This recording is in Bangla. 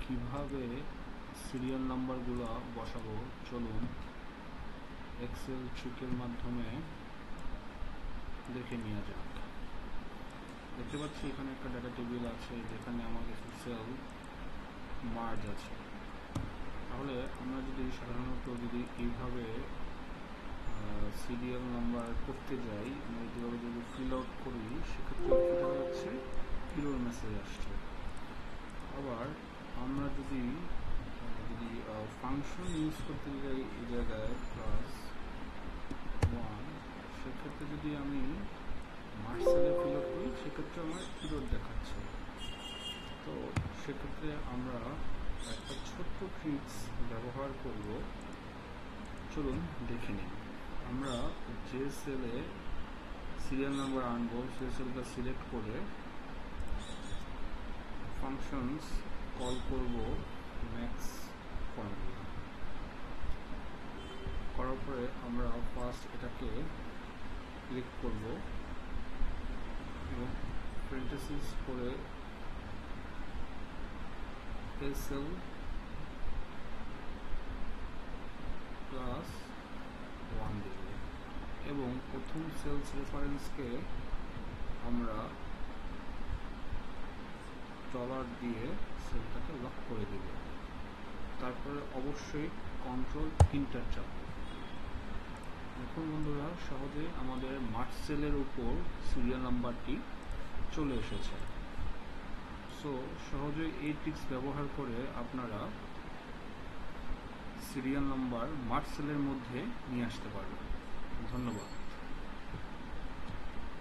কিভাবে সিরিয়াল নাম্বারগুলো বসাবো চলুন এক্সেল ট্রিকের মাধ্যমে দেখে নেওয়া যাক। দেখতে পাচ্ছি এখানে একটা ডাটা টেবিল আছে যেখানে আমার কিছু সেল মার্জ আছে। তাহলে আমরা যদি সাধারণত এইভাবে সিরিয়াল নাম্বার করতে যাই, আমরা যদি ফিল আউট করি সেক্ষেত্রে দেখা যাচ্ছে এরর মেসেজ আসছে। আবার আমরা যদি ফাংশন ইউজ করতে যাই এই জায়গায় +1, সেক্ষেত্রে যদি আমি মার্জ সেলে ফিল আউট করি সেক্ষেত্রে আমার এরর দেখাচ্ছে। তো সেক্ষেত্রে আমরা একটা ছোট্ট ট্রিক্স ব্যবহার করব, চলুন দেখে নিই। আমরা যে সেলে সিরিয়াল নাম্বার আনবো সেই সেলটা সিলেক্ট করে ফাংশনস কল করব ম্যাক্স ফর্মুলা। করার পরে আমরা ফার্স্ট এটাকে ক্লিক করব এবং প্যারেনথেসিস করে সেল +1 দেব এবং প্রথম সেলস রেফারেন্সকে আমরা ডলার দিয়ে সেলটাকে লক করে দেব। তারপরে অবশ্যই কন্ট্রোল এন্টার চাপ। এখন বন্ধুরা সহজে আমাদের মার্জ সেলের উপর সিরিয়াল নাম্বারটি চলে এসেছে। সো সহজে এই ট্রিক্স ব্যবহার করে আপনারা সিরিয়াল নাম্বার মার্জ সেলের মধ্যে নিয়ে আসতে পারবেন। ধন্যবাদ।